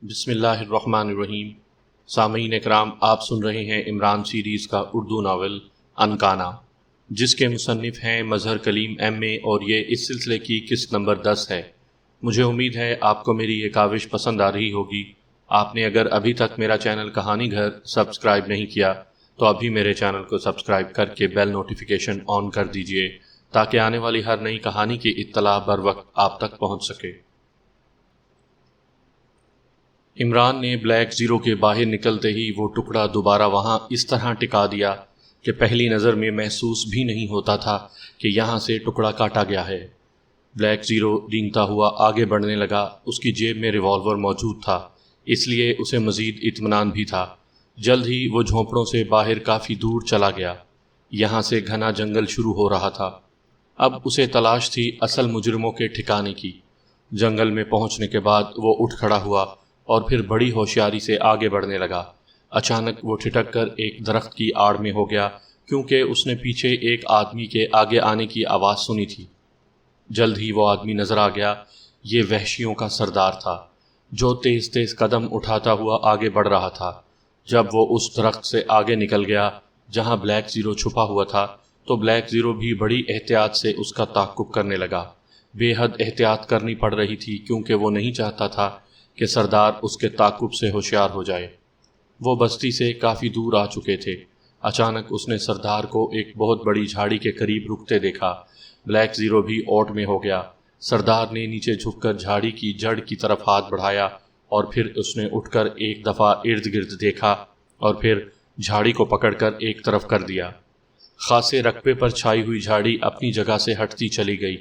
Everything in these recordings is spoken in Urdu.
بسم اللہ الرحمن الرحیم۔ سامعین اکرام، آپ سن رہے ہیں عمران سیریز کا اردو ناول انکانا، جس کے مصنف ہیں مظہر کلیم ایم اے، اور یہ اس سلسلے کی قسط نمبر 10 ہے۔ مجھے امید ہے آپ کو میری یہ کاوش پسند آ رہی ہوگی۔ آپ نے اگر ابھی تک میرا چینل کہانی گھر سبسکرائب نہیں کیا تو ابھی میرے چینل کو سبسکرائب کر کے بیل نوٹیفیکیشن آن کر دیجئے تاکہ آنے والی ہر نئی کہانی کی اطلاع بر وقت آپ تک پہنچ سکے۔ عمران نے بلیک زیرو کے باہر نکلتے ہی وہ ٹکڑا دوبارہ وہاں اس طرح ٹکا دیا کہ پہلی نظر میں محسوس بھی نہیں ہوتا تھا کہ یہاں سے ٹکڑا کاٹا گیا ہے۔ بلیک زیرو رینگتا ہوا آگے بڑھنے لگا۔ اس کی جیب میں ریوالور موجود تھا، اس لیے اسے مزید اطمینان بھی تھا۔ جلد ہی وہ جھونپڑوں سے باہر کافی دور چلا گیا۔ یہاں سے گھنا جنگل شروع ہو رہا تھا۔ اب اسے تلاش تھی اصل مجرموں کے ٹھکانے کی۔ جنگل میں پہنچنے کے بعد وہ اٹھ کھڑا ہوا اور پھر بڑی ہوشیاری سے آگے بڑھنے لگا۔ اچانک وہ ٹھٹک کر ایک درخت کی آڑ میں ہو گیا، کیونکہ اس نے پیچھے ایک آدمی کے آگے آنے کی آواز سنی تھی۔ جلد ہی وہ آدمی نظر آ گیا۔ یہ وحشیوں کا سردار تھا، جو تیز تیز قدم اٹھاتا ہوا آگے بڑھ رہا تھا۔ جب وہ اس درخت سے آگے نکل گیا جہاں بلیک زیرو چھپا ہوا تھا، تو بلیک زیرو بھی بڑی احتیاط سے اس کا تعاقب کرنے لگا۔ بے حد احتیاط کرنی پڑ رہی تھی، کیونکہ وہ نہیں چاہتا تھا کہ سردار اس کے تعاقب سے ہوشیار ہو جائے۔ وہ بستی سے کافی دور آ چکے تھے۔ اچانک اس نے سردار کو ایک بہت بڑی جھاڑی کے قریب رکتے دیکھا۔ بلیک زیرو بھی اوٹ میں ہو گیا۔ سردار نے نیچے جھک کر جھاڑی کی جڑ کی طرف ہاتھ بڑھایا، اور پھر اس نے اٹھ کر ایک دفعہ ارد گرد دیکھا اور پھر جھاڑی کو پکڑ کر ایک طرف کر دیا۔ خاصے رقبے پر چھائی ہوئی جھاڑی اپنی جگہ سے ہٹتی چلی گئی۔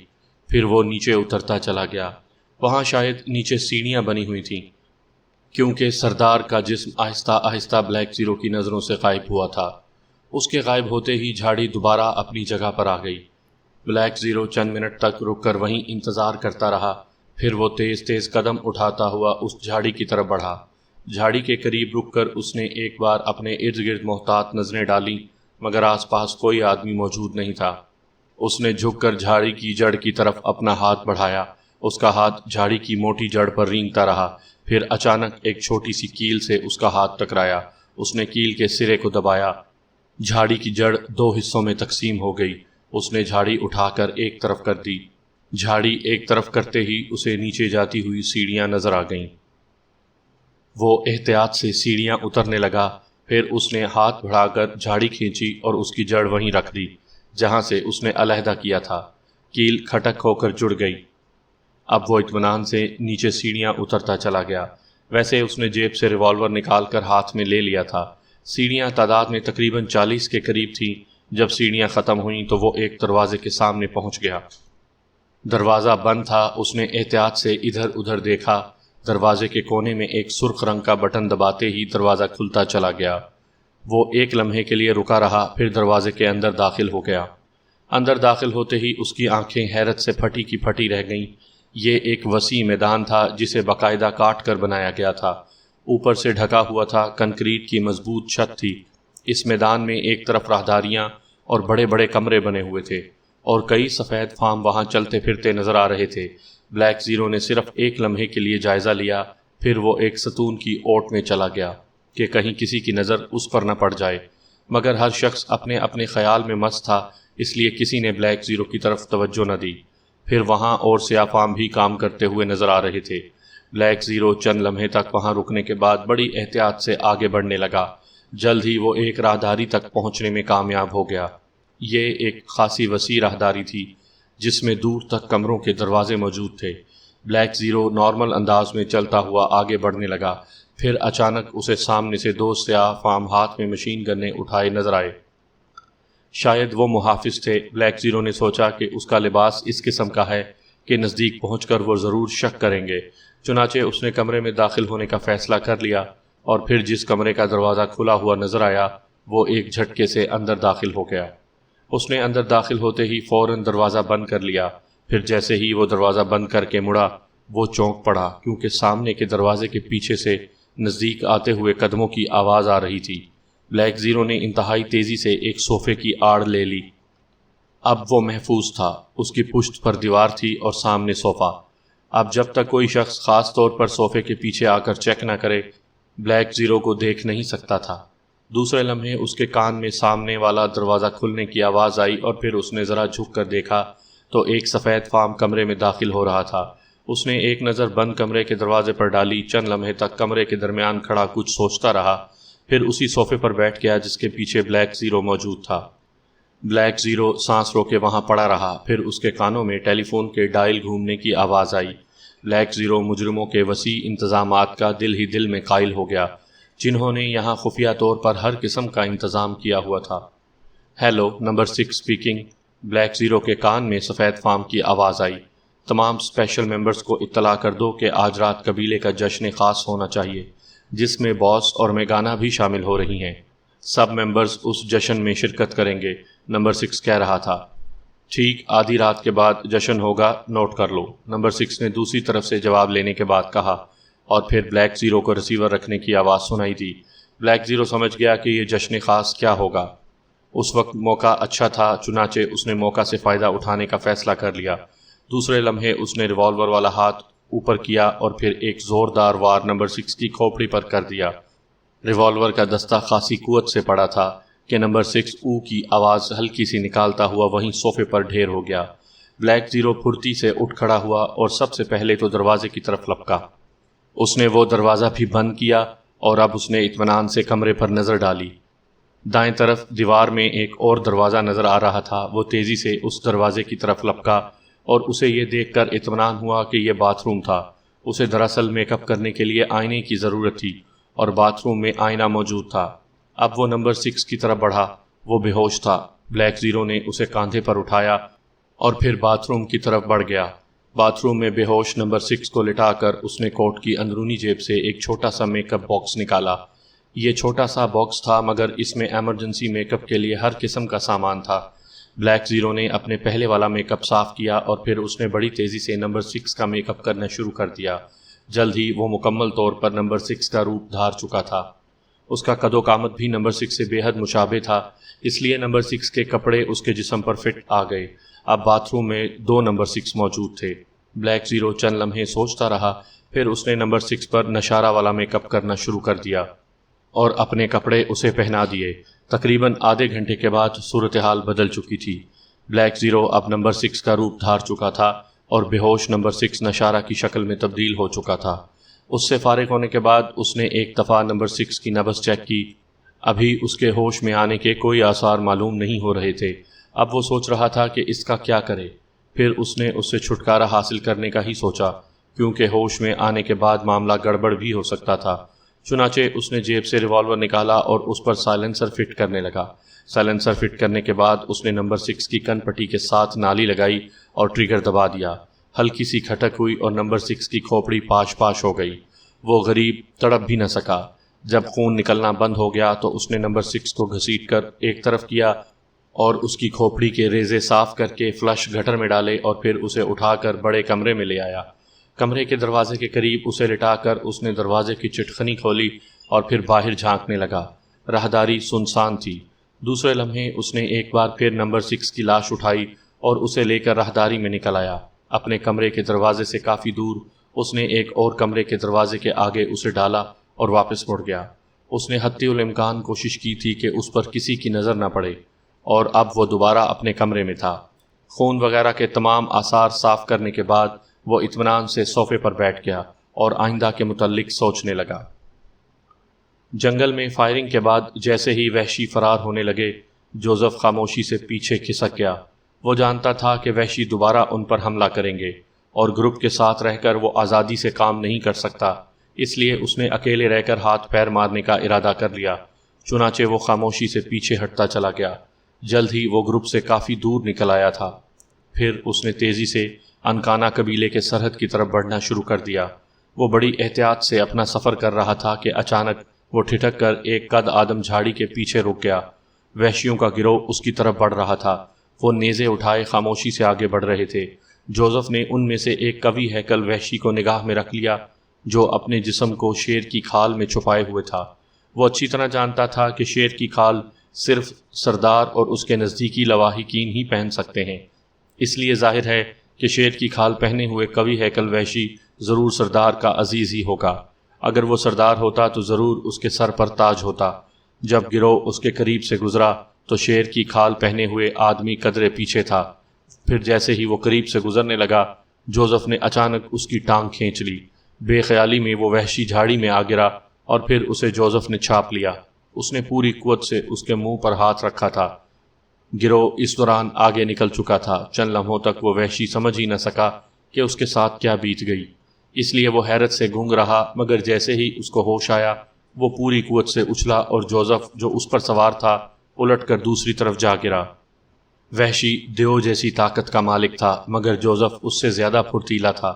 پھر وہ نیچے اترتا چلا گیا۔ وہاں شاید نیچے سیڑھیاں بنی ہوئی تھیں، کیونکہ سردار کا جسم آہستہ آہستہ بلیک زیرو کی نظروں سے غائب ہوا تھا۔ اس کے غائب ہوتے ہی جھاڑی دوبارہ اپنی جگہ پر آ گئی۔ بلیک زیرو چند منٹ تک رک کر وہیں انتظار کرتا رہا۔ پھر وہ تیز تیز قدم اٹھاتا ہوا اس جھاڑی کی طرف بڑھا۔ جھاڑی کے قریب رک کر اس نے ایک بار اپنے ارد گرد محتاط نظریں ڈالیں، مگر آس پاس کوئی آدمی موجود نہیں تھا۔ اس نے جھک کر جھاڑی کی جڑ کی طرف اپنا ہاتھ بڑھایا۔ اس کا ہاتھ جھاڑی کی موٹی جڑ پر رینگتا رہا۔ پھر اچانک ایک چھوٹی سی کیل سے اس کا ہاتھ ٹکرایا۔ اس نے کیل کے سرے کو دبایا۔ جھاڑی کی جڑ 2 حصوں میں تقسیم ہو گئی۔ اس نے جھاڑی اٹھا کر ایک طرف کر دی۔ جھاڑی ایک طرف کرتے ہی اسے نیچے جاتی ہوئی سیڑھیاں نظر آ گئیں۔ وہ احتیاط سے سیڑھیاں اترنے لگا۔ پھر اس نے ہاتھ بڑھا کر جھاڑی کھینچی اور اس کی جڑ وہیں رکھ دی جہاں سے اس نے علیحدہ کیا تھا۔ کیل کھٹک ہو کر جڑ گئی۔ اب وہ اطمینان سے نیچے سیڑھیاں اترتا چلا گیا۔ ویسے اس نے جیب سے ریوالور نکال کر ہاتھ میں لے لیا تھا۔ سیڑھیاں تعداد میں تقریباً 40 کے قریب تھیں۔ جب سیڑھیاں ختم ہوئیں تو وہ ایک دروازے کے سامنے پہنچ گیا۔ دروازہ بند تھا۔ اس نے احتیاط سے ادھر ادھر دیکھا۔ دروازے کے کونے میں ایک سرخ رنگ کا بٹن دباتے ہی دروازہ کھلتا چلا گیا۔ وہ ایک لمحے کے لیے رکا رہا، پھر دروازے کے اندر داخل ہو گیا۔ اندر داخل ہوتے ہی اس کی آنکھیں حیرت سے پھٹی کی پھٹی رہ گئیں۔ یہ ایک وسیع میدان تھا جسے باقاعدہ کاٹ کر بنایا گیا تھا۔ اوپر سے ڈھکا ہوا تھا، کنکریٹ کی مضبوط چھت تھی۔ اس میدان میں ایک طرف راہداریاں اور بڑے بڑے کمرے بنے ہوئے تھے، اور کئی سفید فام وہاں چلتے پھرتے نظر آ رہے تھے۔ بلیک زیرو نے صرف ایک لمحے کے لیے جائزہ لیا، پھر وہ ایک ستون کی اوٹ میں چلا گیا کہ کہیں کسی کی نظر اس پر نہ پڑ جائے، مگر ہر شخص اپنے اپنے خیال میں مست تھا، اس لیے کسی نے بلیک زیرو کی طرف توجہ نہ دی۔ پھر وہاں اور سیاہ فام بھی کام کرتے ہوئے نظر آ رہے تھے۔ بلیک زیرو چند لمحے تک وہاں رکنے کے بعد بڑی احتیاط سے آگے بڑھنے لگا۔ جلد ہی وہ ایک راہداری تک پہنچنے میں کامیاب ہو گیا۔ یہ ایک خاصی وسیع راہداری تھی جس میں دور تک کمروں کے دروازے موجود تھے۔ بلیک زیرو نارمل انداز میں چلتا ہوا آگے بڑھنے لگا۔ پھر اچانک اسے سامنے سے 2 سیاہ فام ہاتھ میں مشین گنیں اٹھائے نظر آئے۔ شاید وہ محافظ تھے۔ بلیک زیرو نے سوچا کہ اس کا لباس اس قسم کا ہے کہ نزدیک پہنچ کر وہ ضرور شک کریں گے۔ چنانچہ اس نے کمرے میں داخل ہونے کا فیصلہ کر لیا، اور پھر جس کمرے کا دروازہ کھلا ہوا نظر آیا وہ ایک جھٹکے سے اندر داخل ہو گیا۔ اس نے اندر داخل ہوتے ہی فوراً دروازہ بند کر لیا۔ پھر جیسے ہی وہ دروازہ بند کر کے مڑا، وہ چونک پڑا، کیونکہ سامنے کے دروازے کے پیچھے سے نزدیک آتے ہوئے قدموں کی آواز آ رہی تھی۔ بلیک زیرو نے انتہائی تیزی سے ایک صوفے کی آڑ لے لی۔ اب وہ محفوظ تھا۔ اس کی پشت پر دیوار تھی اور سامنے صوفہ۔ اب جب تک کوئی شخص خاص طور پر صوفے کے پیچھے آ کر چیک نہ کرے بلیک زیرو کو دیکھ نہیں سکتا تھا۔ دوسرے لمحے اس کے کان میں سامنے والا دروازہ کھلنے کی آواز آئی اور پھر اس نے ذرا جھک کر دیکھا تو ایک سفید فام کمرے میں داخل ہو رہا تھا۔ اس نے ایک نظر بند کمرے کے دروازے پر ڈالی، چند لمحے تک کمرے کے درمیان کھڑا کچھ سوچتا رہا، پھر اسی صوفے پر بیٹھ گیا جس کے پیچھے بلیک زیرو موجود تھا۔ بلیک زیرو سانس روکے وہاں پڑا رہا، پھر اس کے کانوں میں ٹیلی فون کے ڈائل گھومنے کی آواز آئی۔ بلیک زیرو مجرموں کے وسیع انتظامات کا دل ہی دل میں قائل ہو گیا، جنہوں نے یہاں خفیہ طور پر ہر قسم کا انتظام کیا ہوا تھا۔ Hello, number 6 speaking. Black zero کے کان میں سفید فام کی آواز آئی۔ تمام اسپیشل ممبرز کو اطلاع کر دو کہ آج رات قبیلے کا جشن خاص ہونا چاہیے، جس میں باس اور میگانا بھی شامل ہو رہی ہیں۔ سب ممبرز اس جشن میں شرکت کریں گے، نمبر 6 کہہ رہا تھا۔ ٹھیک، آدھی رات کے بعد جشن ہوگا، نوٹ کر لو، نمبر 6 نے دوسری طرف سے جواب لینے کے بعد کہا، اور پھر بلیک زیرو کو ریسیور رکھنے کی آواز سنائی دی۔ بلیک زیرو سمجھ گیا کہ یہ جشن خاص کیا ہوگا۔ اس وقت موقع اچھا تھا، چنانچہ اس نے موقع سے فائدہ اٹھانے کا فیصلہ کر لیا۔ دوسرے لمحے اس نے ریوالور والا ہاتھ اوپر کیا اور پھر ایک زوردار وار نمبر 6 کی کھوپڑی پر کر دیا۔ ریوالور کا دستہ خاصی قوت سے پڑا تھا کہ نمبر 6 او کی آواز ہلکی سی نکالتا ہوا وہیں صوفے پر ڈھیر ہو گیا۔ بلیک زیرو پھرتی سے اٹھ کھڑا ہوا اور سب سے پہلے تو دروازے کی طرف لپکا۔ اس نے وہ دروازہ بھی بند کیا اور اب اس نے اطمینان سے کمرے پر نظر ڈالی۔ دائیں طرف دیوار میں ایک اور دروازہ نظر آ رہا تھا۔ وہ تیزی سے اس دروازے کی طرف لپکا اور اسے یہ دیکھ کر اطمینان ہوا کہ یہ باتھ روم تھا۔ اسے دراصل میک اپ کرنے کے لیے آئینے کی ضرورت تھی اور باتھ روم میں آئینہ موجود تھا۔ اب وہ نمبر 6 کی طرف بڑھا، وہ بے ہوش تھا۔ بلیک زیرو نے اسے کاندھے پر اٹھایا اور پھر باتھ روم کی طرف بڑھ گیا۔ باتھ روم میں بے ہوش نمبر 6 کو لٹا کر اس نے کوٹ کی اندرونی جیب سے ایک چھوٹا سا میک اپ باکس نکالا۔ یہ چھوٹا سا باکس تھا مگر اس میں ایمرجنسی میک اپ کے لیے ہر قسم کا سامان تھا۔ بلیک زیرو نے اپنے پہلے والا میک اپ صاف کیا اور پھر اس نے بڑی تیزی سے نمبر 6 کا میک اپ کرنا شروع کر دیا۔ جلد ہی وہ مکمل طور پر نمبر 6 کا روپ دھار چکا تھا۔ اس کا قد و قامت بھی نمبر 6 سے بے حد مشابہ تھا، اس لیے نمبر 6 کے کپڑے اس کے جسم پر فٹ آ گئے۔ اب باتھ روم میں 2 نمبر 6 موجود تھے۔ بلیک زیرو چند لمحے سوچتا رہا، پھر اس نے نمبر 6 پر نشارہ والا میک اپ کرنا شروع کر دیا اور اپنے کپڑے اسے پہنا دیے۔ تقریباً آدھے گھنٹے کے بعد صورتحال بدل چکی تھی۔ بلیک زیرو اب نمبر 6 کا روپ دھار چکا تھا اور بے ہوش نمبر 6 نشارہ کی شکل میں تبدیل ہو چکا تھا۔ اس سے فارغ ہونے کے بعد اس نے ایک دفعہ نمبر 6 کی نبض چیک کی۔ ابھی اس کے ہوش میں آنے کے کوئی آثار معلوم نہیں ہو رہے تھے۔ اب وہ سوچ رہا تھا کہ اس کا کیا کرے۔ پھر اس نے اس سے چھٹکارا حاصل کرنے کا ہی سوچا، کیونکہ ہوش میں آنے کے بعد معاملہ گڑبڑ بھی ہو سکتا تھا۔ چنانچہ اس نے جیب سے ریوالور نکالا اور اس پر سائلنسر فٹ کرنے لگا۔ سائلنسر فٹ کرنے کے بعد اس نے نمبر 6 کی کن پٹی کے ساتھ نالی لگائی اور ٹریگر دبا دیا۔ ہلکی سی کھٹک ہوئی اور نمبر 6 کی کھوپڑی پاش پاش ہو گئی۔ وہ غریب تڑپ بھی نہ سکا۔ جب خون نکلنا بند ہو گیا تو اس نے نمبر 6 کو گھسیٹ کر ایک طرف کیا اور اس کی کھوپڑی کے ریزے صاف کر کے فلش گٹر میں ڈالے اور پھر اسے اٹھا کر بڑے کمرے میں لے آیا۔ کمرے کے دروازے کے قریب اسے لٹا کر اس نے دروازے کی چٹخنی کھولی اور پھر باہر جھانکنے لگا۔ راہداری سنسان تھی۔ دوسرے لمحے اس نے ایک بار پھر نمبر 6 کی لاش اٹھائی اور اسے لے کر راہداری میں نکل آیا۔ اپنے کمرے کے دروازے سے کافی دور اس نے ایک اور کمرے کے دروازے کے آگے اسے ڈالا اور واپس مڑ گیا۔ اس نے حتی الامکان کوشش کی تھی کہ اس پر کسی کی نظر نہ پڑے، اور اب وہ دوبارہ اپنے کمرے میں تھا۔ خون وغیرہ کے تمام آثار صاف کرنے کے بعد وہ اطمینان سے صوفے پر بیٹھ گیا اور آئندہ کے متعلق سوچنے لگا۔ جنگل میں فائرنگ کے بعد جیسے ہی وحشی فرار ہونے لگے، جوزف خاموشی سے پیچھے کھسک گیا۔ وہ جانتا تھا کہ وحشی دوبارہ ان پر حملہ کریں گے اور گروپ کے ساتھ رہ کر وہ آزادی سے کام نہیں کر سکتا، اس لیے اس نے اکیلے رہ کر ہاتھ پیر مارنے کا ارادہ کر لیا۔ چنانچہ وہ خاموشی سے پیچھے ہٹتا چلا گیا۔ جلد ہی وہ گروپ سے کافی دور نکل آیا تھا۔ پھر اس نے تیزی سے انکانا قبیلے کے سرحد کی طرف بڑھنا شروع کر دیا۔ وہ بڑی احتیاط سے اپنا سفر کر رہا تھا کہ اچانک وہ ٹھٹک کر ایک قد آدم جھاڑی کے پیچھے رک گیا۔ وحشیوں کا گروہ اس کی طرف بڑھ رہا تھا۔ وہ نیزے اٹھائے خاموشی سے آگے بڑھ رہے تھے۔ جوزف نے ان میں سے ایک قوی ہیکل وحشی کو نگاہ میں رکھ لیا جو اپنے جسم کو شیر کی کھال میں چھپائے ہوئے تھا۔ وہ اچھی طرح جانتا تھا کہ شیر کی کھال صرف سردار اور اس کے نزدیکی لواحقین ہی پہن سکتے ہیں، اس لیے ظاہر ہے کہ شیر کی کھال پہنے ہوئے قوی ہیکل وحشی ضرور سردار کا عزیز ہی ہوگا۔ اگر وہ سردار ہوتا تو ضرور اس کے سر پر تاج ہوتا۔ جب گروہ اس کے قریب سے گزرا تو شیر کی کھال پہنے ہوئے آدمی قدرے پیچھے تھا۔ پھر جیسے ہی وہ قریب سے گزرنے لگا، جوزف نے اچانک اس کی ٹانگ کھینچ لی۔ بے خیالی میں وہ وحشی جھاڑی میں آ گرا اور پھر اسے جوزف نے چھاپ لیا۔ اس نے پوری قوت سے اس کے منہ پر ہاتھ رکھا تھا۔ گروہ اس دوران آگے نکل چکا تھا۔ چند لمحوں تک وہ وحشی سمجھ ہی نہ سکا کہ اس کے ساتھ کیا بیت گئی، اس لیے وہ حیرت سے گونگ رہا، مگر جیسے ہی اس کو ہوش آیا وہ پوری قوت سے اچھلا اور جوزف جو اس پر سوار تھا الٹ کر دوسری طرف جا گرا۔ وحشی دیو جیسی طاقت کا مالک تھا، مگر جوزف اس سے زیادہ پھرتیلا تھا۔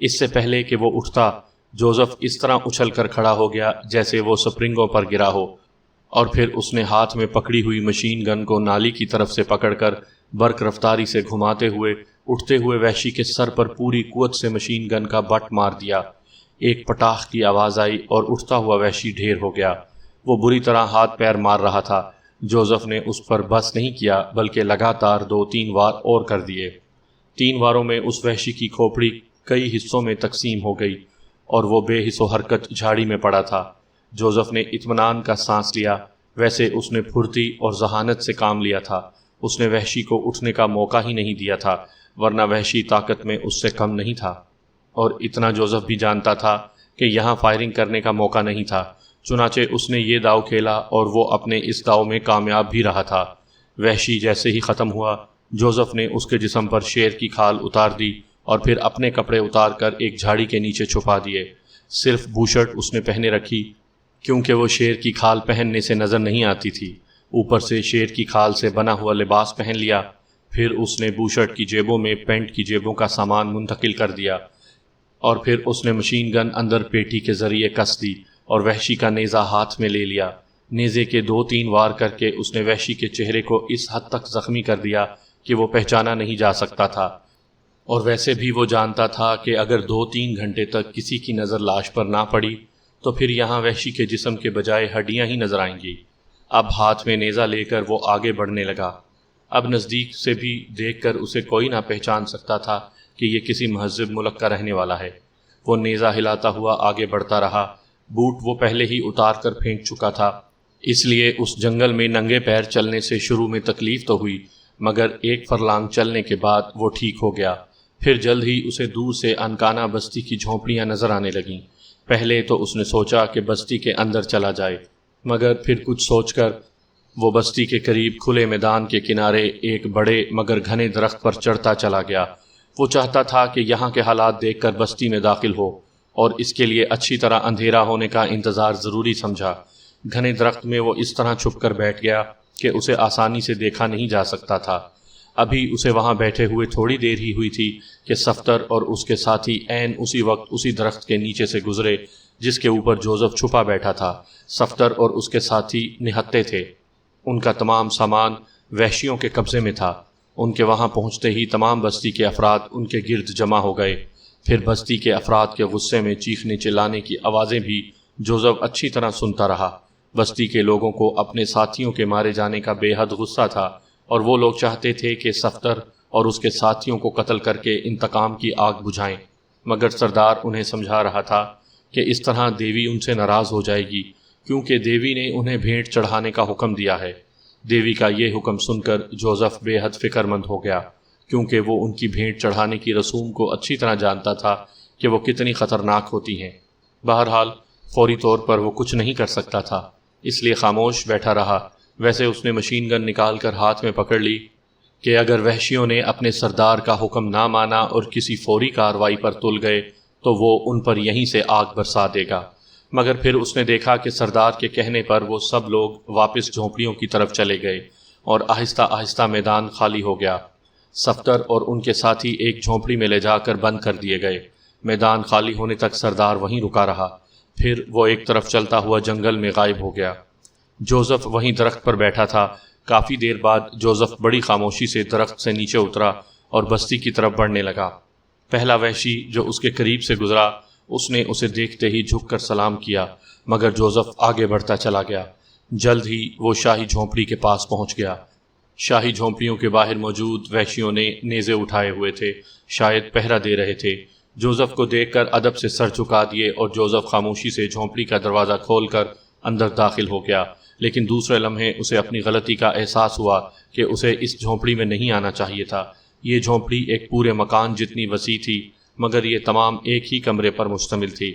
اس سے پہلے کہ وہ اٹھتا، جوزف اس طرح اچھل کر کھڑا ہو گیا جیسے وہ سپرنگوں پر گرا ہو، اور پھر اس نے ہاتھ میں پکڑی ہوئی مشین گن کو نالی کی طرف سے پکڑ کر برق رفتاری سے گھماتے ہوئے اٹھتے ہوئے وحشی کے سر پر پوری قوت سے مشین گن کا بٹ مار دیا۔ ایک پٹاخ کی آواز آئی اور اٹھتا ہوا وحشی ڈھیر ہو گیا۔ وہ بری طرح ہاتھ پیر مار رہا تھا۔ جوزف نے اس پر بس نہیں کیا بلکہ لگاتار 2-3 وار اور کر دیے۔ 3 واروں میں اس وحشی کی کھوپڑی کئی حصوں میں تقسیم ہو گئی اور وہ بے حس و حرکت جھاڑی میں پڑا تھا۔ جوزف نے اطمینان کا سانس لیا۔ ویسے اس نے پھرتی اور ذہانت سے کام لیا تھا۔ اس نے وحشی کو اٹھنے کا موقع ہی نہیں دیا تھا، ورنہ وحشی طاقت میں اس سے کم نہیں تھا، اور اتنا جوزف بھی جانتا تھا کہ یہاں فائرنگ کرنے کا موقع نہیں تھا۔ چنانچہ اس نے یہ داؤ کھیلا اور وہ اپنے اس داؤ میں کامیاب بھی رہا تھا۔ وحشی جیسے ہی ختم ہوا، جوزف نے اس کے جسم پر شیر کی کھال اتار دی اور پھر اپنے کپڑے اتار کر ایک جھاڑی کے نیچے چھپا دیے۔ صرف بوشرٹ اس نے پہنے رکھی کیونکہ وہ شیر کی کھال پہننے سے نظر نہیں آتی تھی۔ اوپر سے شیر کی کھال سے بنا ہوا لباس پہن لیا۔ پھر اس نے بوشرٹ کی جیبوں میں پینٹ کی جیبوں کا سامان منتقل کر دیا، اور پھر اس نے مشین گن اندر پیٹی کے ذریعے کس دی اور وحشی کا نیزہ ہاتھ میں لے لیا۔ نیزے کے 2-3 وار کر کے اس نے وحشی کے چہرے کو اس حد تک زخمی کر دیا کہ وہ پہچانا نہیں جا سکتا تھا، اور ویسے بھی وہ جانتا تھا کہ اگر 2-3 گھنٹے تک کسی کی نظر لاش پر نہ پڑی تو پھر یہاں وحشی کے جسم کے بجائے ہڈیاں ہی نظر آئیں گی۔ اب ہاتھ میں نیزہ لے کر وہ آگے بڑھنے لگا۔ اب نزدیک سے بھی دیکھ کر اسے کوئی نہ پہچان سکتا تھا کہ یہ کسی مہذب ملک کا رہنے والا ہے۔ وہ نیزہ ہلاتا ہوا آگے بڑھتا رہا۔ بوٹ وہ پہلے ہی اتار کر پھینک چکا تھا، اس لیے اس جنگل میں ننگے پیر چلنے سے شروع میں تکلیف تو ہوئی، مگر 1 فرلانگ چلنے کے بعد وہ ٹھیک ہو گیا۔ پھر جلد ہی اسے دور سے انکانا بستی کی جھونپڑیاں نظر آنے لگیں۔ پہلے تو اس نے سوچا کہ بستی کے اندر چلا جائے، مگر پھر کچھ سوچ کر وہ بستی کے قریب کھلے میدان کے کنارے ایک بڑے مگر گھنے درخت پر چڑھتا چلا گیا۔ وہ چاہتا تھا کہ یہاں کے حالات دیکھ کر بستی میں داخل ہو، اور اس کے لیے اچھی طرح اندھیرا ہونے کا انتظار ضروری سمجھا۔ گھنے درخت میں وہ اس طرح چھپ کر بیٹھ گیا کہ اسے آسانی سے دیکھا نہیں جا سکتا تھا۔ ابھی اسے وہاں بیٹھے ہوئے تھوڑی دیر ہی ہوئی تھی کہ صفدر اور اس کے ساتھی عین اسی وقت اسی درخت کے نیچے سے گزرے جس کے اوپر جوزف چھپا بیٹھا تھا۔ صفدر اور اس کے ساتھی نہتے تھے۔ ان کا تمام سامان وحشیوں کے قبضے میں تھا۔ ان کے وہاں پہنچتے ہی تمام بستی کے افراد ان کے گرد جمع ہو گئے۔ پھر بستی کے افراد کے غصے میں چیخنے چلانے کی آوازیں بھی جوزف اچھی طرح سنتا رہا۔ بستی کے لوگوں کو اپنے ساتھیوں کے مارے جانے کا بے حد غصہ تھا، اور وہ لوگ چاہتے تھے کہ صفدر اور اس کے ساتھیوں کو قتل کر کے انتقام کی آگ بجھائیں، مگر سردار انہیں سمجھا رہا تھا کہ اس طرح دیوی ان سے ناراض ہو جائے گی، کیونکہ دیوی نے انہیں بھیٹ چڑھانے کا حکم دیا ہے۔ دیوی کا یہ حکم سن کر جوزف بے حد فکر مند ہو گیا، کیونکہ وہ ان کی بھیٹ چڑھانے کی رسوم کو اچھی طرح جانتا تھا کہ وہ کتنی خطرناک ہوتی ہیں۔ بہرحال فوری طور پر وہ کچھ نہیں کر سکتا تھا، اس لیے خاموش بیٹھا رہا۔ ویسے اس نے مشین گن نکال کر ہاتھ میں پکڑ لی کہ اگر وحشیوں نے اپنے سردار کا حکم نہ مانا اور کسی فوری کارروائی پر تل گئے تو وہ ان پر یہیں سے آگ برسا دے گا۔ مگر پھر اس نے دیکھا کہ سردار کے کہنے پر وہ سب لوگ واپس جھونپڑیوں کی طرف چلے گئے اور آہستہ آہستہ میدان خالی ہو گیا۔ صفدر اور ان کے ساتھی ایک جھونپڑی میں لے جا کر بند کر دیے گئے۔ میدان خالی ہونے تک سردار وہیں رکا رہا، پھر وہ ایک طرف چلتا ہوا جنگل میں غائب ہو گیا۔ جوزف وہیں درخت پر بیٹھا تھا۔ کافی دیر بعد جوزف بڑی خاموشی سے درخت سے نیچے اترا اور بستی کی طرف بڑھنے لگا۔ پہلا وحشی جو اس کے قریب سے گزرا، اس نے اسے دیکھتے ہی جھک کر سلام کیا، مگر جوزف آگے بڑھتا چلا گیا۔ جلد ہی وہ شاہی جھونپڑی کے پاس پہنچ گیا۔ شاہی جھونپڑیوں کے باہر موجود وحشیوں نے نیزے اٹھائے ہوئے تھے، شاید پہرا دے رہے تھے۔ جوزف کو دیکھ کر ادب سے سر جھکا دیے اور جوزف خاموشی سے جھونپڑی کا دروازہ کھول کر اندر داخل ہو گیا، لیکن دوسرے لمحے اسے اپنی غلطی کا احساس ہوا کہ اسے اس جھونپڑی میں نہیں آنا چاہیے تھا۔ یہ جھونپڑی ایک پورے مکان جتنی وسیع تھی، مگر یہ تمام ایک ہی کمرے پر مشتمل تھی،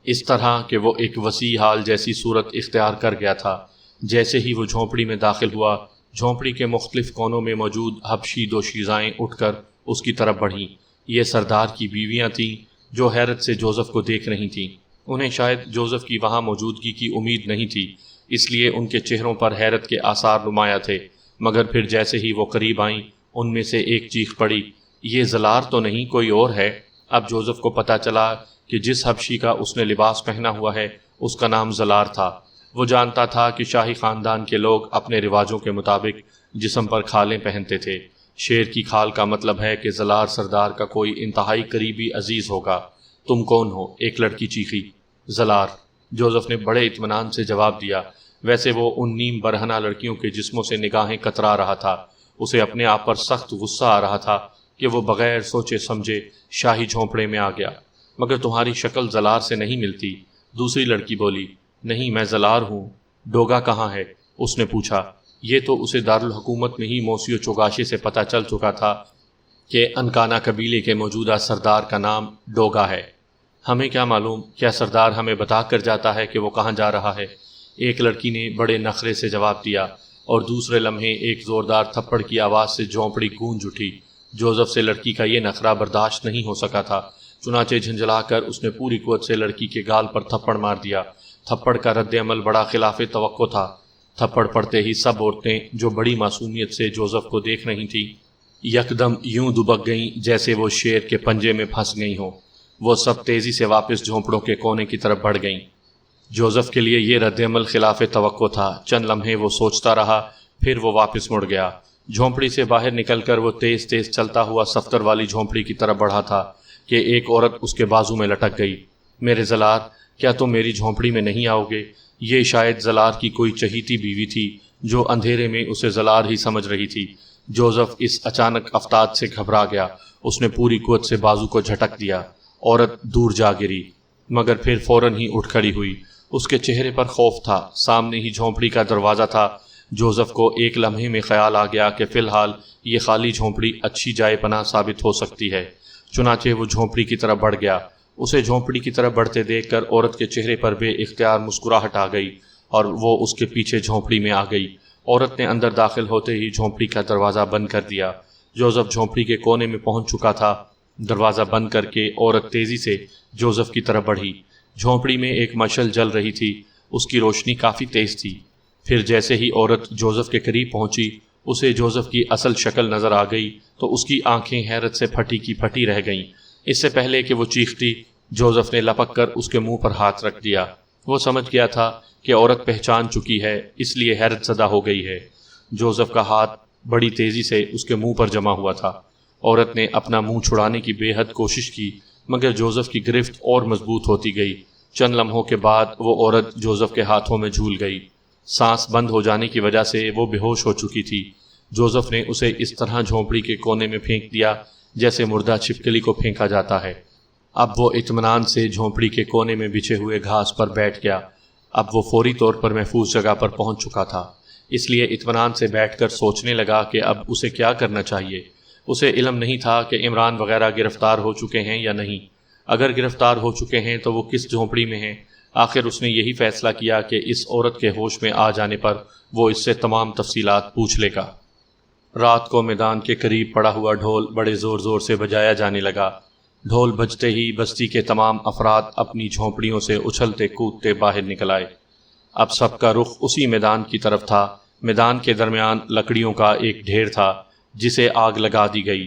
اس طرح کہ وہ ایک وسیع ہال جیسی صورت اختیار کر گیا تھا۔ جیسے ہی وہ جھونپڑی میں داخل ہوا، جھونپڑی کے مختلف کونوں میں موجود حبشی دوشیزائیں اٹھ کر اس کی طرف بڑھیں۔ یہ سردار کی بیویاں تھیں جو حیرت سے جوزف کو دیکھ رہی تھیں۔ انہیں شاید جوزف کی وہاں موجودگی کی امید نہیں تھی، اس لیے ان کے چہروں پر حیرت کے آثار نمایاں تھے، مگر پھر جیسے ہی وہ قریب آئیں، ان میں سے ایک چیخ پڑی، یہ زلار تو نہیں، کوئی اور ہے۔ اب جوزف کو پتہ چلا کہ جس حبشی کا اس نے لباس پہنا ہوا ہے اس کا نام زلار تھا۔ وہ جانتا تھا کہ شاہی خاندان کے لوگ اپنے رواجوں کے مطابق جسم پر کھالیں پہنتے تھے۔ شیر کی کھال کا مطلب ہے کہ زلار سردار کا کوئی انتہائی قریبی عزیز ہوگا۔ تم کون ہو؟ ایک لڑکی چیخی۔ زلار، جوزف نے بڑے اطمینان سے جواب دیا۔ ویسے وہ ان نیم برہنہ لڑکیوں کے جسموں سے نگاہیں کترا رہا تھا۔ اسے اپنے آپ پر سخت غصہ آ رہا تھا کہ وہ بغیر سوچے سمجھے شاہی جھونپڑے میں آ گیا۔ مگر تمہاری شکل زلار سے نہیں ملتی، دوسری لڑکی بولی۔ نہیں، میں زلار ہوں۔ ڈوگا کہاں ہے؟ اس نے پوچھا۔ یہ تو اسے دارالحکومت میں ہی موسیو چوگاشی سے پتہ چل چکا تھا کہ انکانا قبیلے کے موجودہ سردار کا نام ڈوگا ہے۔ ہمیں کیا معلوم؟ کیا سردار ہمیں بتا کر جاتا ہے کہ وہ کہاں جا رہا ہے؟ ایک لڑکی نے بڑے نخرے سے جواب دیا، اور دوسرے لمحے ایک زوردار تھپڑ کی آواز سے جھونپڑی گونج اٹھی۔ جوزف سے لڑکی کا یہ نخرہ برداشت نہیں ہو سکا تھا، چنانچہ جھنجھلا کر اس نے پوری قوت سے لڑکی کے گال پر تھپڑ مار دیا۔ تھپڑ کا رد عمل بڑا خلاف توقع تھا۔ تھپڑ پڑتے ہی سب عورتیں جو بڑی معصومیت سے جوزف کو دیکھ رہی تھیں، یکدم یوں دبک گئیں جیسے وہ شیر کے پنجے میں پھنس گئی ہوں۔ وہ سب تیزی سے واپس جھونپڑوں کے کونے کی طرف بڑھ گئیں۔ جوزف کے لیے یہ رد عمل خلاف توقع تھا۔ چند لمحے وہ سوچتا رہا، پھر وہ واپس مڑ گیا۔ جھونپڑی سے باہر نکل کر وہ تیز تیز چلتا ہوا صفدر والی جھونپڑی کی طرف بڑھا تھا کہ ایک عورت اس کے بازو میں لٹک گئی۔ میرے زلار، کیا تم میری جھونپڑی میں نہیں آؤ گے؟ یہ شاید زلار کی کوئی چہیتی بیوی تھی جو اندھیرے میں اسے زلار ہی سمجھ رہی تھی۔ جوزف اس اچانک افتاد سے گھبرا گیا۔ اس نے پوری قوت سے بازو کو جھٹک دیا۔ عورت دور جا گری، مگر پھر فوراً ہی اٹھ کھڑی ہوئی۔ اس کے چہرے پر خوف تھا۔ سامنے ہی جھونپڑی کا دروازہ تھا۔ جوزف کو ایک لمحے میں خیال آ گیا کہ فی الحال یہ خالی جھونپڑی اچھی جائے پناہ ثابت ہو سکتی ہے۔ چنانچہ وہ جھونپڑی کی طرف بڑھ گیا۔ اسے جھونپڑی کی طرف بڑھتے دیکھ کر عورت کے چہرے پر بے اختیار مسکراہٹ آ گئی اور وہ اس کے پیچھے جھونپڑی میں آ گئی۔ عورت نے اندر داخل ہوتے ہی جھونپڑی کا دروازہ بند کر دیا۔ جوزف جھونپڑی کے کونے میں پہنچ چکا تھا۔ دروازہ بند کر کے عورت تیزی سے جوزف کی طرف بڑھی۔ جھونپڑی میں ایک مشعل جل رہی تھی، اس کی روشنی کافی تیز تھی۔ پھر جیسے ہی عورت جوزف کے قریب پہنچی، اسے جوزف کی اصل شکل نظر آ گئی تو اس کی آنکھیں حیرت سے پھٹی کی پھٹی رہ گئیں۔ اس سے پہلے کہ وہ چیختی، جوزف نے لپک کر اس کے منہ پر ہاتھ رکھ دیا۔ وہ سمجھ گیا تھا کہ عورت پہچان چکی ہے، اس لیے حیرت زدہ ہو گئی ہے۔ جوزف کا ہاتھ بڑی تیزی سے اس کے منہ پر جمع ہوا تھا۔ عورت نے اپنا منہ چھڑانے کی بے حد کوشش کی، مگر جوزف کی گرفت اور مضبوط ہوتی گئی۔ چند لمحوں کے بعد وہ عورت جوزف کے ہاتھوں میں جھول گئی۔ سانس بند ہو جانے کی وجہ سے وہ بے ہوش ہو چکی تھی۔ جوزف نے اسے اس طرح جھونپڑی کے کونے میں پھینک دیا جیسے مردہ چھپکلی کو پھینکا جاتا ہے۔ اب وہ اطمینان سے جھونپڑی کے کونے میں بچھے ہوئے گھاس پر بیٹھ گیا۔ اب وہ فوری طور پر محفوظ جگہ پر پہنچ چکا تھا، اس لیے اطمینان سے بیٹھ کر سوچنے لگا کہ اب اسے کیا کرنا چاہیے۔ اسے علم نہیں تھا کہ عمران وغیرہ گرفتار ہو چکے ہیں یا نہیں۔ اگر گرفتار ہو چکے ہیں تو وہ کس جھونپڑی میں ہیں؟ آخر اس نے یہی فیصلہ کیا کہ اس عورت کے ہوش میں آ جانے پر وہ اس سے تمام تفصیلات پوچھ لے گا۔ رات کو میدان کے قریب پڑا ہوا ڈھول بڑے زور زور سے بجایا جانے لگا۔ ڈھول بجتے ہی بستی کے تمام افراد اپنی جھونپڑیوں سے اچھلتے کودتے باہر نکل آئے۔ اب سب کا رخ اسی میدان کی طرف تھا۔ میدان کے درمیان لکڑیوں کا ایک ڈھیر تھا جسے آگ لگا دی گئی،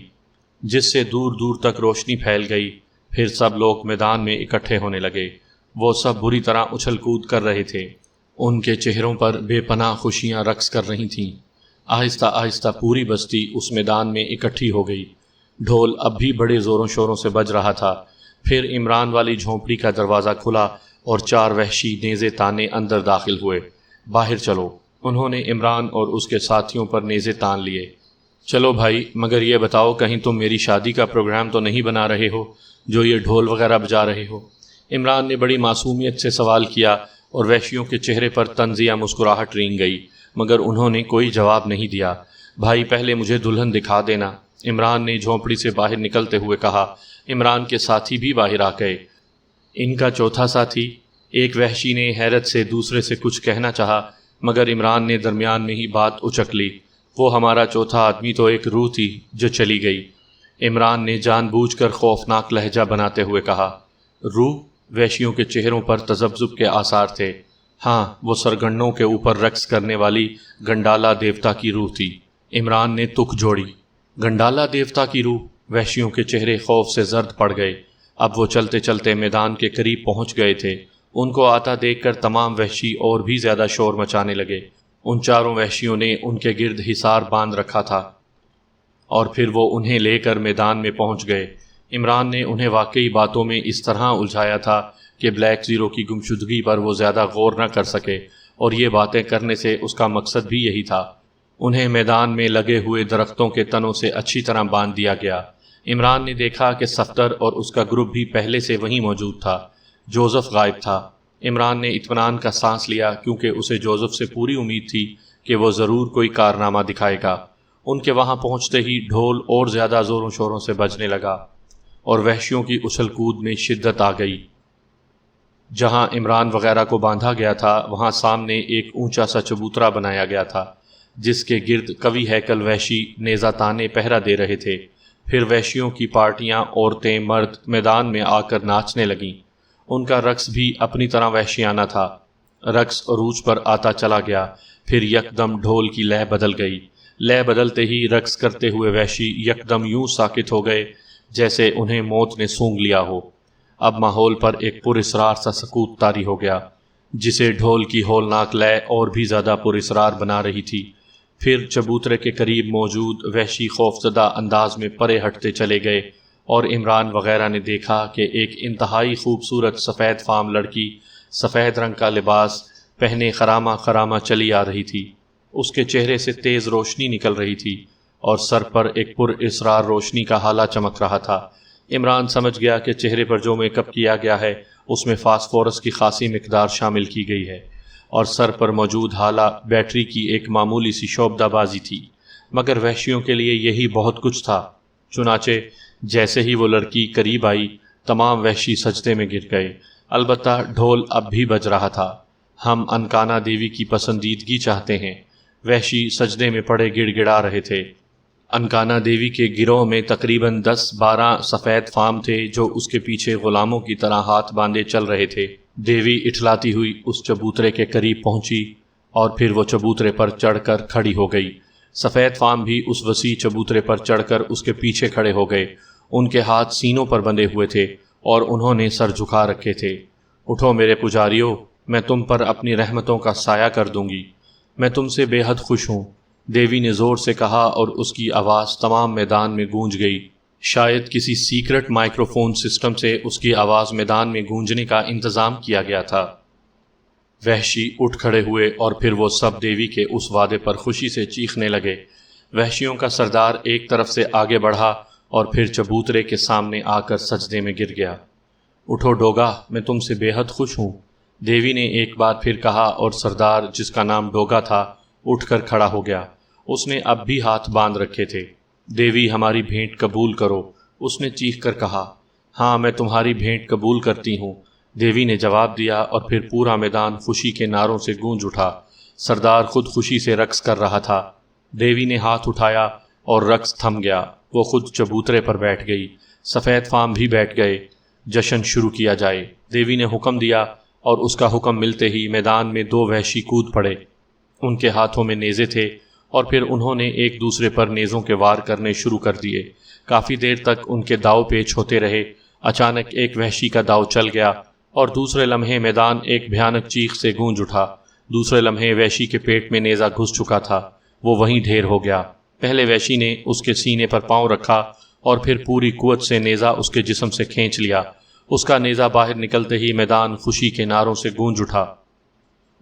جس سے دور دور تک روشنی پھیل گئی۔ پھر سب لوگ میدان میں اکٹھے ہونے لگے۔ وہ سب بری طرح اچھل کود کر رہے تھے۔ ان کے چہروں پر بے پناہ خوشیاں رقص کر رہی تھیں۔ آہستہ آہستہ پوری بستی اس میدان میں اکٹھی ہو گئی۔ ڈھول اب بھی بڑے زوروں شوروں سے بج رہا تھا۔ پھر عمران والی جھونپڑی کا دروازہ کھلا اور 4 وحشی نیزے تانے اندر داخل ہوئے۔ باہر چلو، انہوں نے عمران اور اس کے ساتھیوں پر نیزے تان لیے۔ چلو بھائی، مگر یہ بتاؤ کہیں تم میری شادی کا پروگرام تو نہیں بنا رہے ہو جو یہ ڈھول وغیرہ بجا رہے ہو؟ عمران نے بڑی معصومیت سے سوال کیا اور وحشیوں کے چہرے پر طنزیہ مسکراہٹ رینگ گئی، مگر انہوں نے کوئی جواب نہیں دیا۔ بھائی پہلے مجھے دلہن دکھا دینا، عمران نے جھونپڑی سے باہر نکلتے ہوئے کہا۔ عمران کے ساتھی بھی باہر آ گئے۔ ان کا چوتھا ساتھی؟ ایک وحشی نے حیرت سے دوسرے سے کچھ کہنا چاہا، مگر عمران نے درمیان میں ہی بات اچک لی۔ وہ ہمارا چوتھا آدمی تو ایک روح تھی جو چلی گئی، عمران نے جان بوجھ کر خوفناک لہجہ بناتے ہوئے کہا۔ روح؟ وحشیوں کے چہروں پر تذبذب کے آثار تھے۔ ہاں، وہ سرگنوں کے اوپر رقص کرنے والی گنڈالا دیوتا کی روح تھی۔ عمران نے تک جوڑی۔ گنڈالا دیوتا کی روح؟ وحشیوں کے چہرے خوف سے زرد پڑ گئے۔ اب وہ چلتے چلتے میدان کے قریب پہنچ گئے تھے۔ ان کو آتا دیکھ کر تمام وحشی اور بھی زیادہ شور مچانے لگے۔ ان چاروں وحشیوں نے ان کے گرد حصار باندھ رکھا تھا اور پھر وہ انہیں لے کر میدان میں پہنچ گئے۔ عمران نے انہیں واقعی باتوں میں اس طرح الجھایا تھا کہ بلیک زیرو کی گمشدگی پر وہ زیادہ غور نہ کر سکے، اور یہ باتیں کرنے سے اس کا مقصد بھی یہی تھا۔ انہیں میدان میں لگے ہوئے درختوں کے تنوں سے اچھی طرح باندھ دیا گیا۔ عمران نے دیکھا کہ صفدر اور اس کا گروپ بھی پہلے سے وہیں موجود تھا۔ جوزف غائب تھا۔ عمران نے اطمینان کا سانس لیا کیونکہ اسے جوزف سے پوری امید تھی کہ وہ ضرور کوئی کارنامہ دکھائے گا۔ ان کے وہاں پہنچتے ہی ڈھول اور زیادہ زوروں شوروں سے بجنے لگا اور وحشیوں کی اچھل کود میں شدت آ گئی۔ جہاں عمران وغیرہ کو باندھا گیا تھا وہاں سامنے ایک اونچا سا چبوترا بنایا گیا تھا جس کے گرد قوی ہیکل وحشی نیزہ تانے پہرا دے رہے تھے۔ پھر وحشیوں کی پارٹیاں، عورتیں، مرد میدان میں آ کر ناچنے لگیں۔ ان کا رقص بھی اپنی طرح وحشیانہ تھا۔ رقص عروج پر آتا چلا گیا، پھر یکدم ڈھول کی لے بدل گئی۔ لے بدلتے ہی رقص کرتے ہوئے وحشی یکدم یوں ساکت ہو گئے جیسے انہیں موت نے سونگ لیا ہو۔ اب ماحول پر ایک پراسرار سا سکوت طاری ہو گیا جسے ڈھول کی ہولناک لے اور بھی زیادہ پراسرار بنا رہی تھی۔ پھر چبوترے کے قریب موجود وحشی خوفزدہ انداز میں پرے ہٹتے چلے گئے اور عمران وغیرہ نے دیکھا کہ ایک انتہائی خوبصورت سفید فام لڑکی سفید رنگ کا لباس پہنے خرامہ خرامہ چلی آ رہی تھی۔ اس کے چہرے سے تیز روشنی نکل رہی تھی اور سر پر ایک پر اسرار روشنی کا ہالہ چمک رہا تھا۔ عمران سمجھ گیا کہ چہرے پر جو میک اپ کیا گیا ہے اس میں فاسفورس کی خاصی مقدار شامل کی گئی ہے اور سر پر موجود ہالہ بیٹری کی ایک معمولی سی شعبدہ بازی تھی، مگر وحشیوں کے لیے یہی بہت کچھ تھا۔ چنانچہ جیسے ہی وہ لڑکی قریب آئی تمام وحشی سجدے میں گر گئے۔ البتہ ڈھول اب بھی بج رہا تھا۔ ہم انکانا دیوی کی پسندیدگی چاہتے ہیں، وحشی سجدے میں پڑے گڑ گڑا رہے تھے۔ انکانا دیوی کے گروہ میں تقریباً 10-12 سفید فام تھے جو اس کے پیچھے غلاموں کی طرح ہاتھ باندھے چل رہے تھے۔ دیوی اٹھلاتی ہوئی اس چبوترے کے قریب پہنچی اور پھر وہ چبوترے پر چڑھ کر کھڑی ہو گئی۔ سفید فام بھی اس وسیع چبوترے پر چڑھ کر اس کے پیچھے کھڑے ہو گئے۔ ان کے ہاتھ سینوں پر بندھے ہوئے تھے اور انہوں نے سر جھکا رکھے تھے۔ اٹھو میرے پجاریوں، میں تم پر اپنی رحمتوں کا سایہ کر دوں گی، میں تم سے بے حد خوش ہوں، دیوی نے زور سے کہا اور اس کی آواز تمام میدان میں گونج گئی۔ شاید کسی سیکرٹ مائکروفون سسٹم سے اس کی آواز میدان میں گونجنے کا انتظام کیا گیا تھا۔ وحشی اٹھ کھڑے ہوئے اور پھر وہ سب دیوی کے اس وعدے پر خوشی سے چیخنے لگے۔ وحشیوں کا سردار ایک طرف سے آگے بڑھا اور پھر چبوترے کے سامنے آ کر سجدے میں گر گیا۔ اٹھو ڈوگا، میں تم سے بے حد خوش ہوں، دیوی نے ایک بار پھر کہا اور سردار جس کا نام ڈوگا تھا اٹھ کر کھڑا ہو گیا۔ اس نے اب بھی ہاتھ باندھ رکھے تھے۔ دیوی ہماری بھیٹ قبول کرو، اس نے چیخ کر کہا۔ ہاں، میں تمہاری بھیٹ قبول کرتی ہوں، دیوی نے جواب دیا اور پھر پورا میدان خوشی کے نعروں سے گونج اٹھا۔ سردار خود خوشی سے رقص کر رہا تھا۔ دیوی نے ہاتھ اٹھایا اور رقص تھم گیا۔ وہ خود چبوترے پر بیٹھ گئی، سفید فام بھی بیٹھ گئے۔ جشن شروع کیا جائے، دیوی نے حکم دیا اور اس کا حکم ملتے ہی میدان میں 2 وحشی کود پڑے۔ ان کے ہاتھوں میں نیزے تھے اور پھر انہوں نے ایک دوسرے پر نیزوں کے وار کرنے شروع کر دیے۔ کافی دیر تک ان کے داؤ پیچ ہوتے رہے۔ اچانک ایک وحشی کا داؤ چل گیا اور دوسرے لمحے میدان ایک بھیانک چیخ سے گونج اٹھا۔ دوسرے لمحے وحشی کے پیٹ میں نیزہ گھس چکا تھا، وہ وہیں ڈھیر ہو گیا۔ پہلے وحشی نے اس کے سینے پر پاؤں رکھا اور پھر پوری قوت سے نیزہ اس کے جسم سے کھینچ لیا۔ اس کا نیزہ باہر نکلتے ہی میدان خوشی کے نعروں سے گونج اٹھا۔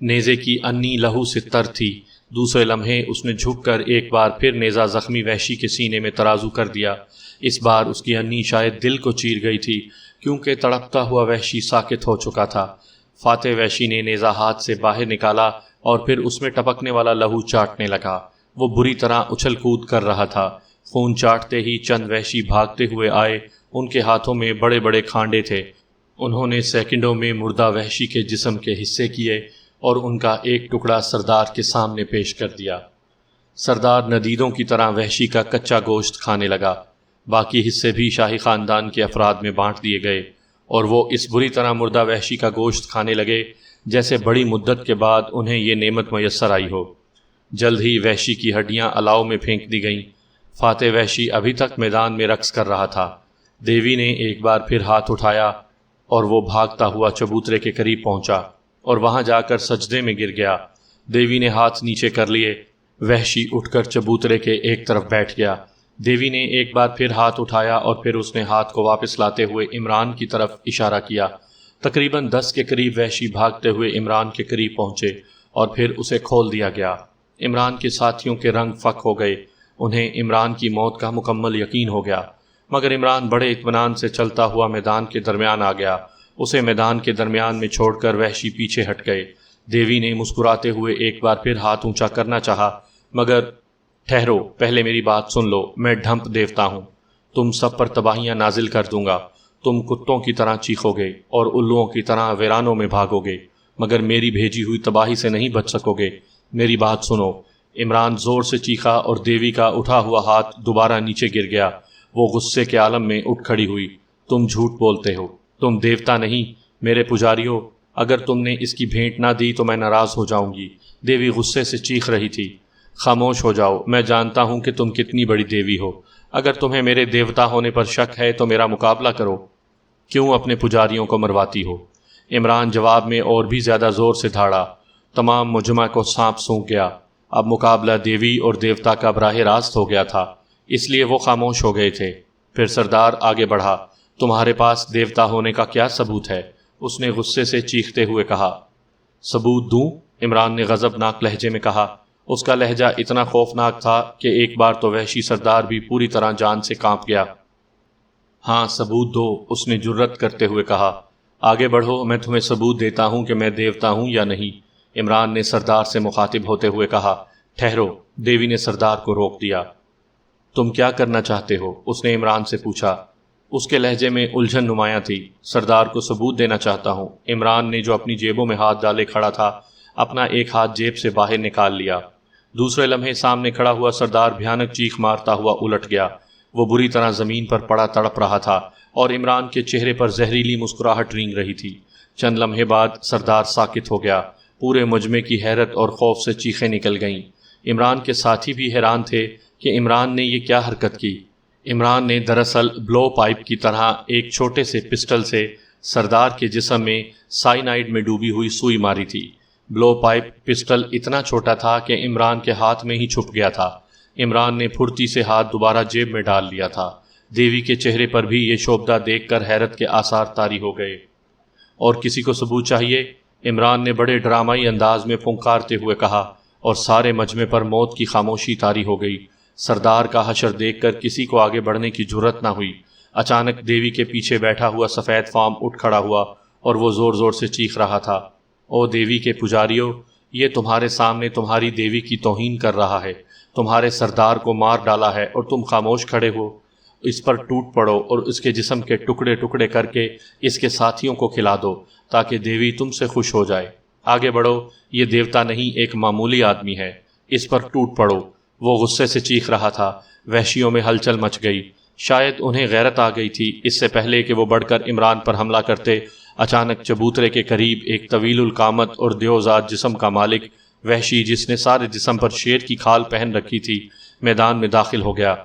نیزے کی انی لہو سے تر تھی۔ دوسرے لمحے اس نے جھک کر ایک بار پھر نیزہ زخمی وحشی کے سینے میں ترازو کر دیا۔ اس بار اس کی انی شاید دل کو چیر گئی تھی، کیونکہ تڑپتا ہوا وحشی ساکت ہو چکا تھا۔ فاتح وحشی نے نیزہ ہاتھ سے باہر نکالا اور پھر اس میں ٹپکنے والا لہو چاٹنے لگا۔ وہ بری طرح اچھل کود کر رہا تھا۔ خون چاٹتے ہی چند وحشی بھاگتے ہوئے آئے۔ ان کے ہاتھوں میں بڑے بڑے کھانڈے تھے۔ انہوں نے سیکنڈوں میں مردہ وحشی کے جسم کے حصے کیے اور ان کا ایک ٹکڑا سردار کے سامنے پیش کر دیا۔ سردار ندیدوں کی طرح وحشی کا کچا گوشت کھانے لگا۔ باقی حصے بھی شاہی خاندان کے افراد میں بانٹ دیے گئے اور وہ اس بری طرح مردہ وحشی کا گوشت کھانے لگے جیسے بڑی مدت کے بعد انہیں یہ نعمت میسر آئی ہو۔ جلد ہی وحشی کی ہڈیاں الاؤ میں پھینک دی گئیں۔ فاتح وحشی ابھی تک میدان میں رقص کر رہا تھا۔ دیوی نے ایک بار پھر ہاتھ اٹھایا اور وہ بھاگتا ہوا چبوترے کے قریب پہنچا اور وہاں جا کر سجدے میں گر گیا۔ دیوی نے ہاتھ نیچے کر لیے۔ وحشی اٹھ کر چبوترے کے ایک طرف بیٹھ گیا۔ دیوی نے ایک بار پھر ہاتھ اٹھایا اور پھر اس نے ہاتھ کو واپس لاتے ہوئے عمران کی طرف اشارہ کیا۔ تقریباً 10 کے قریب وحشی بھاگتے ہوئے عمران کے قریب پہنچے اور پھر اسے کھول دیا گیا۔ عمران کے ساتھیوں کے رنگ فک ہو گئے۔ انہیں عمران کی موت کا مکمل یقین ہو گیا، مگر عمران بڑے اطمینان سے چلتا ہوا میدان کے درمیان آ گیا۔ اسے میدان کے درمیان میں چھوڑ کر وحشی پیچھے ہٹ گئے۔ دیوی نے مسکراتے ہوئے ایک بار پھر ہاتھ اونچا کرنا چاہا، مگر ٹھہرو، پہلے میری بات سن لو۔ میں ڈھمپ دیوتا ہوں، تم سب پر تباہیاں نازل کر دوں گا۔ تم کتوں کی طرح چیخو گے اور الوؤں کی طرح ویرانوں میں بھاگو گے، مگر میری بھیجی ہوئی تباہی سے نہیں بچ سکو گے۔ میری بات سنو۔ عمران زور سے چیخا اور دیوی کا اٹھا ہوا ہاتھ دوبارہ نیچے گر گیا۔ وہ غصے کے عالم میں اٹھ کھڑی ہوئی۔ تم جھوٹ بولتے ہو، تم دیوتا نہیں، میرے پجاریوں۔ اگر تم نے اس کی بھیٹ نہ دی تو میں ناراض ہو جاؤں گی۔ دیوی غصے سے چیخ رہی تھی۔ خاموش ہو جاؤ، میں جانتا ہوں کہ تم کتنی بڑی دیوی ہو۔ اگر تمہیں میرے دیوتا ہونے پر شک ہے تو میرا مقابلہ کرو۔ کیوں اپنے پجاریوں کو مرواتی ہو؟ عمران جواب میں اور بھی زیادہ زور سے دھاڑا۔ تمام مجمع کو سانپ سونک گیا۔ اب مقابلہ دیوی اور دیوتا کا براہ راست ہو گیا تھا، اس لیے وہ خاموش ہو گئے تھے۔ پھر سردار آگے بڑھا۔ تمہارے پاس دیوتا ہونے کا کیا ثبوت ہے؟ اس نے غصے سے چیختے ہوئے کہا۔ ثبوت دوں؟ عمران نے غضبناک لہجے میں کہا۔ اس کا لہجہ اتنا خوفناک تھا کہ ایک بار تو وحشی سردار بھی پوری طرح جان سے کانپ گیا۔ ہاں ثبوت دو، اس نے جرت کرتے ہوئے کہا۔ آگے بڑھو، میں تمہیں ثبوت دیتا ہوں کہ میں دیوتا ہوں یا نہیں۔ عمران نے سردار سے مخاطب ہوتے ہوئے کہا۔ ٹھہرو، دیوی نے سردار کو روک دیا۔ تم کیا کرنا چاہتے ہو؟ اس نے عمران سے پوچھا۔ اس کے لہجے میں الجھن نمایاں تھی۔ سردار کو ثبوت دینا چاہتا ہوں۔ عمران نے جو اپنی جیبوں میں ہاتھ ڈالے کھڑا تھا، اپنا ایک ہاتھ جیب سے باہر نکال لیا۔ دوسرے لمحے سامنے کھڑا ہوا سردار بھیانک چیخ مارتا ہوا الٹ گیا۔ وہ بری طرح زمین پر پڑا تڑپ رہا تھا اور عمران کے چہرے پر زہریلی مسکراہٹ رینگ رہی تھی۔ چند لمحے بعد سردار ساکت ہو گیا۔ پورے مجمع کی حیرت اور خوف سے چیخیں نکل گئیں۔ عمران کے ساتھی بھی حیران تھے کہ عمران نے یہ کیا حرکت کی۔ عمران نے دراصل بلو پائپ کی طرح ایک چھوٹے سے پسٹل سے سردار کے جسم میں سائنائڈ میں ڈوبی ہوئی سوئی ماری تھی۔ بلو پائپ پسٹل اتنا چھوٹا تھا کہ عمران کے ہاتھ میں ہی چھپ گیا تھا۔ عمران نے پھرتی سے ہاتھ دوبارہ جیب میں ڈال لیا تھا۔ دیوی کے چہرے پر بھی یہ شوبدہ دیکھ کر حیرت کے آثار طاری ہو گئے۔ اور کسی کو ثبوت چاہیے؟ عمران نے بڑے ڈرامائی انداز میں پھنکارتے ہوئے کہا، اور سارے مجمع پر موت کی خاموشی طاری ہو گئی۔ سردار کا حشر دیکھ کر کسی کو آگے بڑھنے کی جرت نہ ہوئی۔ اچانک دیوی کے پیچھے بیٹھا ہوا سفید فام اٹھ کھڑا ہوا اور وہ زور زور سے چیخ رہا تھا۔ او دیوی کے پجاریوں، یہ تمہارے سامنے تمہاری دیوی کی توہین کر رہا ہے، تمہارے سردار کو مار ڈالا ہے اور تم خاموش کھڑے ہو۔ اس پر ٹوٹ پڑو اور اس کے جسم کے ٹکڑے ٹکڑے کر کے اس کے ساتھیوں کو کھلا دو تاکہ دیوی تم سے خوش ہو جائے۔ آگے بڑھو، یہ دیوتا نہیں، ایک معمولی آدمی ہے، اس پر ٹوٹ پڑو۔ وہ غصے سے چیخ رہا تھا۔ وحشیوں میں ہلچل مچ گئی۔ شاید انہیں غیرت آ گئی تھی۔ اس سے پہلے کہ وہ بڑھ کر عمران پر حملہ کرتے، اچانک چبوترے کے قریب ایک طویل القامت اور دیوزاد جسم کا مالک وحشی، جس نے سارے جسم پر شیر کی کھال پہن رکھی تھی، میدان میں داخل ہو گیا۔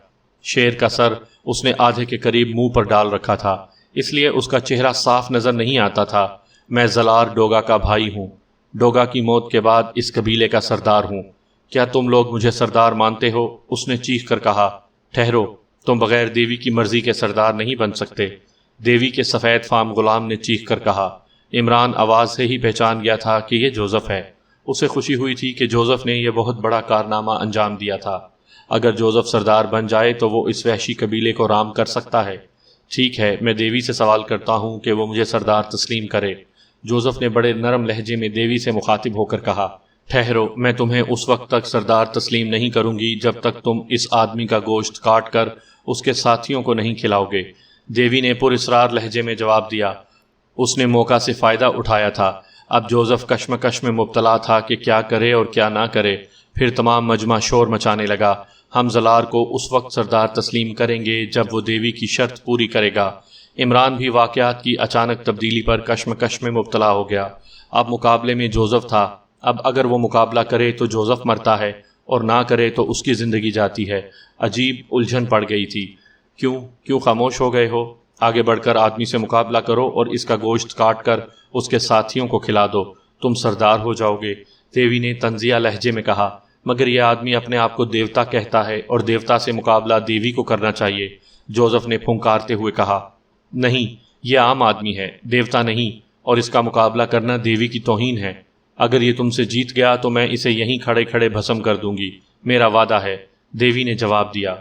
شیر کا سر اس نے آدھے کے قریب منہ پر ڈال رکھا تھا، اس لیے اس کا چہرہ صاف نظر نہیں آتا تھا۔ میں زلار ڈوگا کا بھائی ہوں، ڈوگا کی موت کے بعد اس قبیلے کا سردار ہوں۔ کیا تم لوگ مجھے سردار مانتے ہو؟ اس نے چیخ کر کہا۔ ٹھہرو، تم بغیر دیوی کی مرضی کے سردار نہیں بن سکتے، دیوی کے سفید فام غلام نے چیخ کر کہا۔ عمران آواز سے ہی پہچان گیا تھا کہ یہ جوزف ہے۔ اسے خوشی ہوئی تھی کہ جوزف نے یہ بہت بڑا کارنامہ انجام دیا تھا۔ اگر جوزف سردار بن جائے تو وہ اس وحشی قبیلے کو رام کر سکتا ہے۔ ٹھیک ہے، میں دیوی سے سوال کرتا ہوں کہ وہ مجھے سردار تسلیم کرے۔ جوزف نے بڑے نرم لہجے میں دیوی سے مخاطب ہو کر کہا، ٹھہرو، میں تمہیں اس وقت تک سردار تسلیم نہیں کروں گی جب تک تم اس آدمی کا گوشت کاٹ کر اس کے ساتھیوں کو نہیں کھلاؤ گے۔ دیوی نے پر اسرار لہجے میں جواب دیا۔ اس نے موقع سے فائدہ اٹھایا تھا۔ اب جوزف کشمکش میں مبتلا تھا کہ کیا کرے اور کیا نہ کرے۔ پھر تمام مجمع شور مچانے لگا، ہم زلار کو اس وقت سردار تسلیم کریں گے جب وہ دیوی کی شرط پوری کرے گا۔ عمران بھی واقعات کی اچانک تبدیلی پر کشمکش میں مبتلا ہو گیا۔ اب مقابلے میں جوزف تھا۔ اب اگر وہ مقابلہ کرے تو جوزف مرتا ہے اور نہ کرے تو اس کی زندگی جاتی ہے۔ عجیب الجھن پڑ گئی تھی۔ کیوں خاموش ہو گئے ہو؟ آگے بڑھ کر آدمی سے مقابلہ کرو اور اس کا گوشت کاٹ کر اس کے ساتھیوں کو کھلا دو، تم سردار ہو جاؤ گے۔ دیوی نے طنزیہ لہجے میں کہا، مگر یہ آدمی اپنے آپ کو دیوتا کہتا ہے اور دیوتا سے مقابلہ دیوی کو کرنا چاہیے۔ جوزف نے پھنکارتے ہوئے کہا، نہیں، یہ عام آدمی ہے، دیوتا نہیں، اور اس کا مقابلہ کرنا دیوی کی توہین ہے۔ اگر یہ تم سے جیت گیا تو میں اسے یہیں کھڑے کھڑے بھسم کر دوں گی، میرا وعدہ ہے، دیوی نے جواب دیا۔